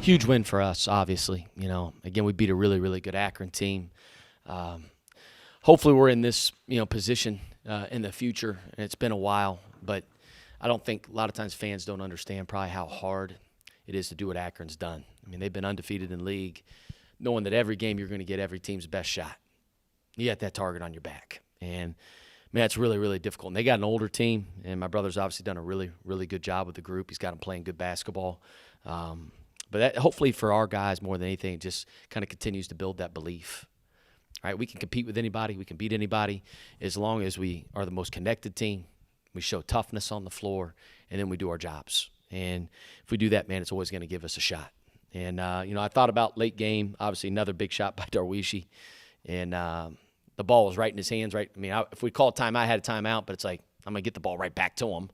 Huge win for us, obviously. Again, we beat a really, really good Akron team. Hopefully we're in this, position in the future. And it's been a while, but I don't think a lot of times fans don't understand probably how hard it is to do what Akron's done. I mean, they've been undefeated in league, knowing that every game you're going to get every team's best shot. You got that target on your back. And, man, it's really, really difficult. And they got an older team, and my brother's obviously done a really, really good job with the group. He's got them playing good basketball. But that, hopefully for our guys more than anything, it just kind of continues to build that belief. Right? We can compete with anybody. We can beat anybody as long as we are the most connected team. We show toughness on the floor, and then we do our jobs. And if we do that, man, it's always going to give us a shot. And, I thought about late game, obviously another big shot by Darweshi. And the ball was right in his hands, right? I mean, if we called time, I had a timeout, but it's like I'm going to get the ball right back to him.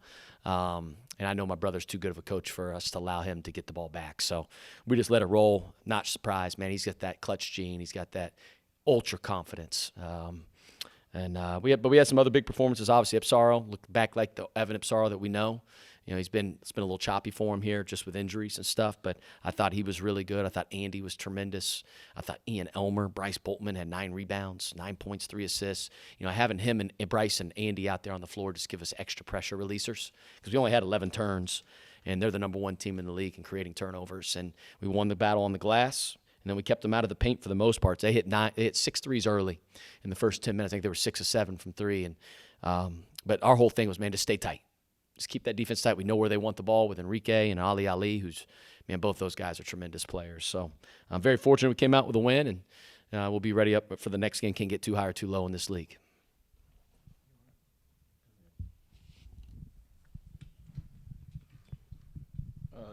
And I know my brother's too good of a coach for us to allow him to get the ball back. So we just let it roll. Not surprised, man. He's got that clutch gene. He's got that ultra confidence. We had some other big performances. Obviously, Ipsaro looked back like the Evan Ipsaro that we know. It's been a little choppy for him here just with injuries and stuff, but I thought he was really good. I thought Andy was tremendous. I thought Ian Elmer, Bryce Boltman had 9 rebounds, 9 points, 3 assists. Having him and Bryce and Andy out there on the floor just give us extra pressure releasers because we only had 11 turns, and they're the number 1 team in the league in creating turnovers. And we won the battle on the glass, and then we kept them out of the paint for the most part. They hit 6 threes early in the first 10 minutes. I think they were 6 of 7 from 3. But our whole thing was, man, just stay tight. Just keep that defense tight. We know where they want the ball with Enrique and Ali, who's, man, both those guys are tremendous players. So I'm very fortunate we came out with a win, and we'll be ready up for the next game. Can't get too high or too low in this league.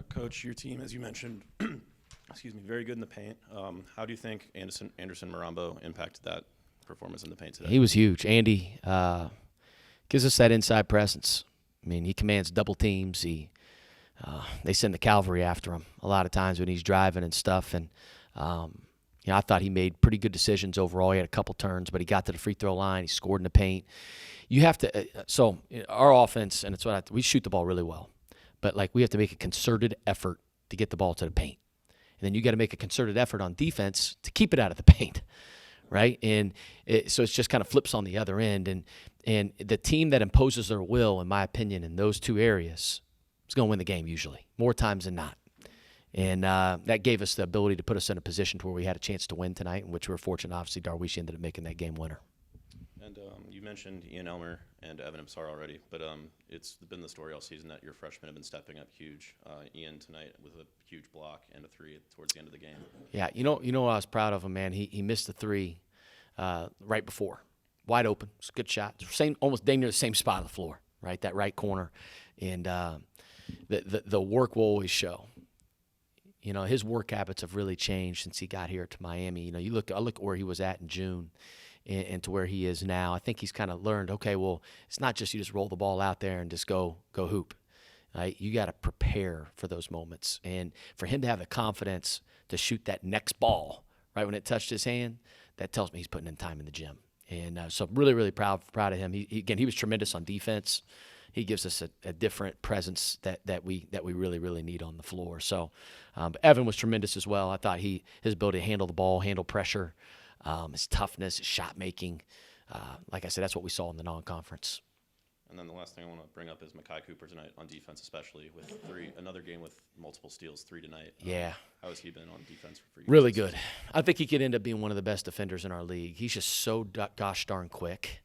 Coach, your team, as you mentioned, very good in the paint. How do you think Anderson Marambo impacted that performance in the paint today? He was huge. Andy gives us that inside presence. I mean, he commands double teams. They send the cavalry after him a lot of times when he's driving and stuff. And, I thought he made pretty good decisions overall. He had a couple turns, but he got to the free throw line. He scored in the paint. You have to so our offense, and it's we shoot the ball really well. But, we have to make a concerted effort to get the ball to the paint. And then you got to make a concerted effort on defense to keep it out of the paint. Right? And so it's just kind of flips on the other end. And the team that imposes their will, in my opinion, in those two areas is going to win the game usually, more times than not. And that gave us the ability to put us in a position to where we had a chance to win tonight, in which we were fortunate. Obviously, Darweshi ended up making that game winner. And you mentioned Ian Elmer and Evan Ipsar already, but it's been the story all season that your freshmen have been stepping up huge. Ian tonight with a huge block and a 3 towards the end of the game. Yeah, you know what I was proud of him, man. He missed the 3 right before, wide open. It's a good shot. Almost dang near the same spot on the floor, right? That right corner, and the work will always show. His work habits have really changed since he got here to Miami. I look at where he was at in June. And to where he is now, I think he's kind of learned, okay, well, it's not just you just roll the ball out there and just go hoop. Right? You got to prepare for those moments. And for him to have the confidence to shoot that next ball right when it touched his hand, that tells me he's putting in time in the gym. And so I'm really, really proud of him. He was tremendous on defense. He gives us a different presence that we really, really need on the floor. So but Evan was tremendous as well. I thought his ability to handle the ball, handle pressure, his toughness, his shot making. Like I said, that's what we saw in the non-conference. And then the last thing I want to bring up is Makai Cooper tonight on defense, especially with 3. Another game with multiple steals, 3 tonight. Yeah. How has he been on defense for you? Really good. I think he could end up being one of the best defenders in our league. He's just so gosh darn quick,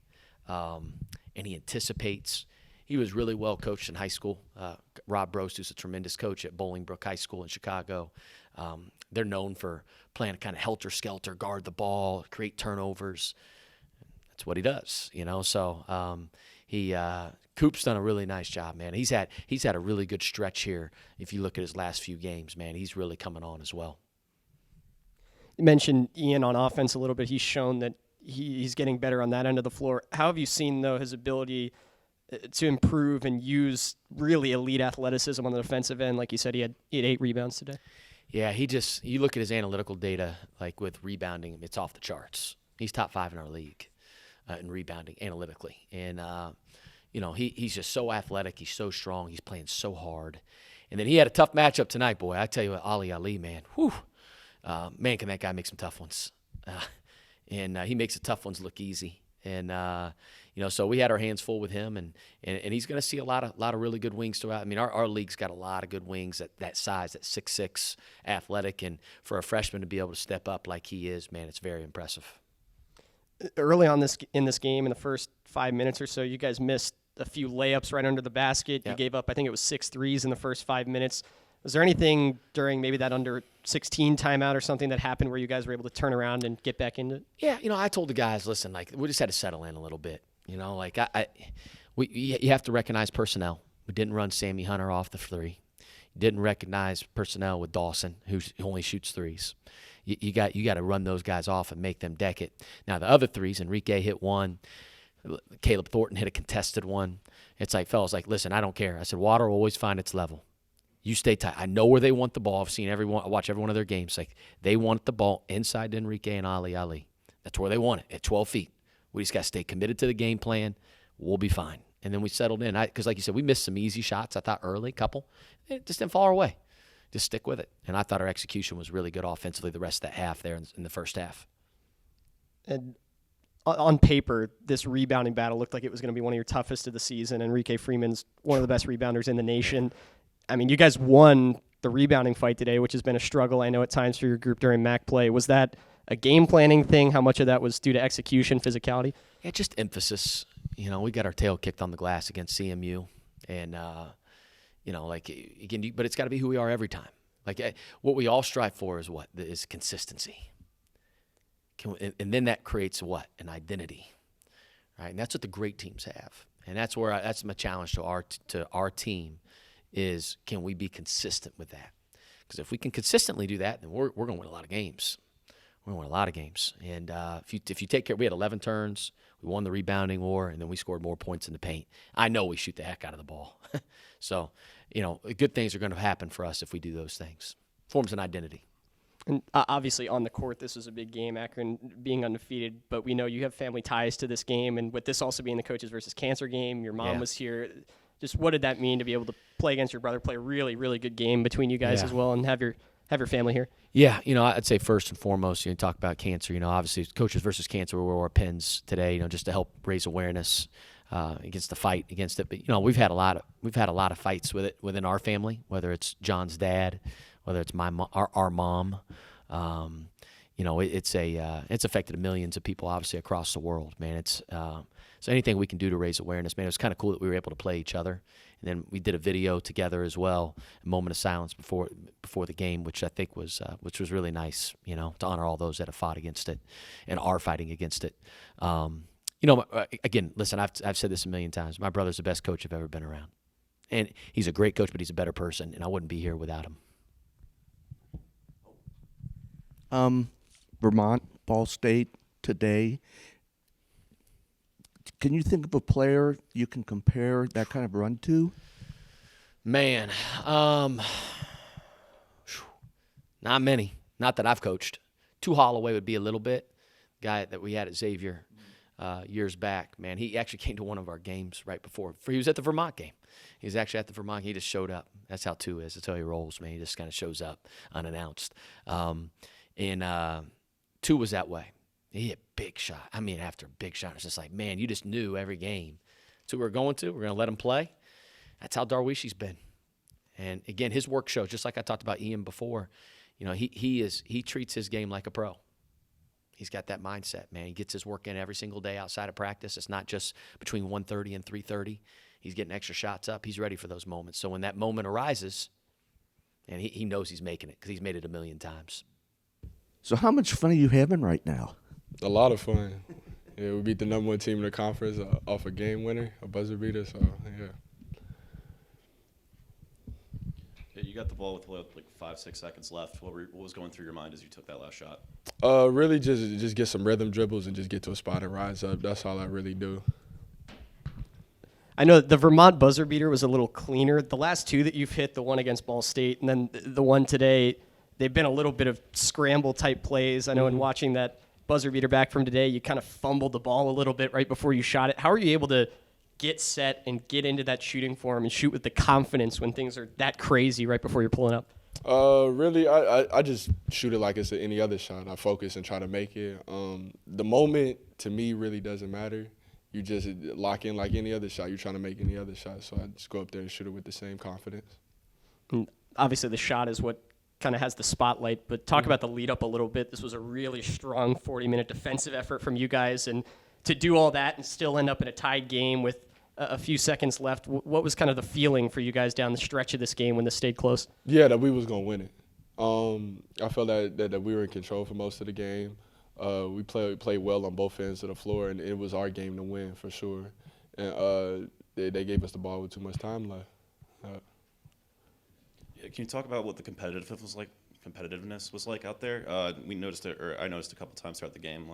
and he anticipates. He was really well coached in high school. Rob Brost, who's a tremendous coach at Bolingbrook High School in Chicago. They're known for playing a kind of helter-skelter, guard the ball, create turnovers. That's what he does, So Coop's done a really nice job, man. He's had a really good stretch here. If you look at his last few games, man, he's really coming on as well. You mentioned Ian on offense a little bit. He's shown that he's getting better on that end of the floor. How have you seen, though, his ability to improve and use really elite athleticism on the defensive end? Like you said, he had 8 rebounds today. Yeah, you look at his analytical data, like with rebounding, it's off the charts. He's top 5 in our league in rebounding analytically. And, he's just so athletic. He's so strong. He's playing so hard. And then he had a tough matchup tonight, boy. I tell you what, Ali, man. Whew. Man, can that guy make some tough ones. And he makes the tough ones look easy. And, so we had our hands full with him, and he's going to see a lot of really good wings throughout. I mean, our league's got a lot of good wings at that size, that 6'6", athletic. And for a freshman to be able to step up like he is, man, it's very impressive. Early on in this game, in the first 5 minutes or so, you guys missed a few layups right under the basket. You gave up, I think it was 6 threes in the first 5 minutes. Was there anything during maybe that under 16 timeout or something that happened where you guys were able to turn around and get back into it? Yeah, I told the guys, listen, like, we just had to settle in a little bit. You have to recognize personnel. We didn't run Sammy Hunter off the three. You didn't recognize personnel with Dawson, who only shoots threes. You got to run those guys off and make them deck it. Now, the other threes, Enrique hit one. Caleb Thornton hit a contested one. It's like, fellas, like, listen, I don't care. I said, water will always find its level. You stay tight. I know where they want the ball. I've seen everyone. I watch every one of their games. Like, they want the ball inside to Enrique and Ali. That's where they want it, at 12 feet. We just got to stay committed to the game plan. We'll be fine. And then we settled in. Because like you said, we missed some easy shots, I thought, early, couple. It just didn't fall our way. Just stick with it. And I thought our execution was really good offensively the rest of that half there in the first half. And on paper, this rebounding battle looked like it was going to be one of your toughest of the season. Enrique Freeman's one of the best rebounders in the nation. I mean, you guys won the rebounding fight today, which has been a struggle, I know, at times for your group during MAC play. Was that a game planning thing? How much of that was due to execution, physicality? Yeah, just emphasis. We got our tail kicked on the glass against CMU. And, again, but it's got to be who we are every time. Like, what we all strive for is what? Is consistency. And then that creates what? An identity, right? And that's what the great teams have. And that's that's my challenge to our team is, can we be consistent with that? Because if we can consistently do that, then we're going to win a lot of games. We're going to win a lot of games. And if you take care, we had 11 turns, we won the rebounding war, and then we scored more points in the paint. I know we shoot the heck out of the ball. So, good things are going to happen for us if we do those things. Forms an identity. And obviously on the court, this was a big game, Akron being undefeated, but we know you have family ties to this game, and with this also being the Coaches versus Cancer game, your mom was here. Just what did that mean to be able to play against your brother, play a really, really good game between you guys as well, and have your family here? Yeah, I'd say first and foremost, talk about cancer. Obviously Coaches versus Cancer, we wore our pins today, just to help raise awareness against the fight against it. But we've had a lot of fights with it within our family, whether it's John's dad, whether it's our mom. It's affected millions of people obviously across the world, man. It's so anything we can do to raise awareness, man. It was kind of cool that we were able to play each other, and then we did a video together as well, a moment of silence before the game, which I think was really nice, to honor all those that have fought against it and are fighting against it. Again, listen, I've said this a million times. My brother's the best coach I've ever been around, and he's a great coach, but he's a better person, and I wouldn't be here without him. Vermont, Ball State today. Can you think of a player you can compare that kind of run to? Man, not many. Not that I've coached. Tu Holloway would be a little bit. Guy that we had at Xavier years back. Man, he actually came to one of our games right before. He was at the Vermont game. He was actually at the Vermont. He just showed up. That's how Tu is. That's how he rolls, man. He just kind of shows up unannounced. And Tu was that way. He hit big shot. I mean, after a big shot, it's just like, man, you just knew every game. So we're going to let him play. That's how Darweshi's been. And again, his work shows, just like I talked about Ian before, he treats his game like a pro. He's got that mindset, man. He gets his work in every single day outside of practice. It's not just between 1:30 and 3:30. He's getting extra shots up. He's ready for those moments. So when that moment arises, and he knows he's making it because he's made it a million times. So how much fun are you having right now? A lot of fun. Yeah, we beat the #1 team in the conference off a game winner, a buzzer beater. So yeah. Yeah, you got the ball with like 5-6 seconds left. What was going through your mind as you took that last shot? Really just get some rhythm dribbles and just get to a spot and rise up. That's all I really do. I know the Vermont buzzer beater was a little cleaner. The last two that you've hit, the one against Ball State and then the one today, they've been a little bit of scramble type plays. I know in watching that buzzer beater back from today, you kind of fumbled the ball a little bit right before you shot it. How are you able to get set and get into that shooting form and shoot with the confidence when things are that crazy right before you're pulling up? Really, I just shoot it like it's any other shot. I focus and try to make it. The moment to me really doesn't matter. You just lock in like any other shot. You're trying to make any other shot. So I just go up there and shoot it with the same confidence. And obviously, the shot is what kind of has the spotlight, but talk about the lead up a little bit. This was a really strong 40-minute defensive effort from you guys, and to do all that and still end up in a tied game with a few seconds left, what was kind of the feeling for you guys down the stretch of this game when this stayed close? Yeah, that we was going to win it. I felt that we were in control for most of the game. We played well on both ends of the floor, and it was our game to win for sure. And they gave us the ball with too much time left. Yeah, can you talk about what the competitiveness was like out there? We noticed it, or I noticed a couple times throughout the game.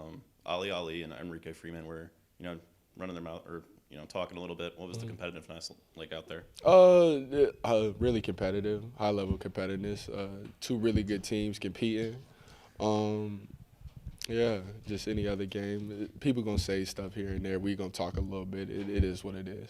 Ali and Enrique Freeman were, running their mouth or talking a little bit. What was the competitiveness like out there? Really competitive, high level competitiveness. Two really good teams competing. Yeah, just any other game. People gonna say stuff here and there. We gonna talk a little bit. It is what it is.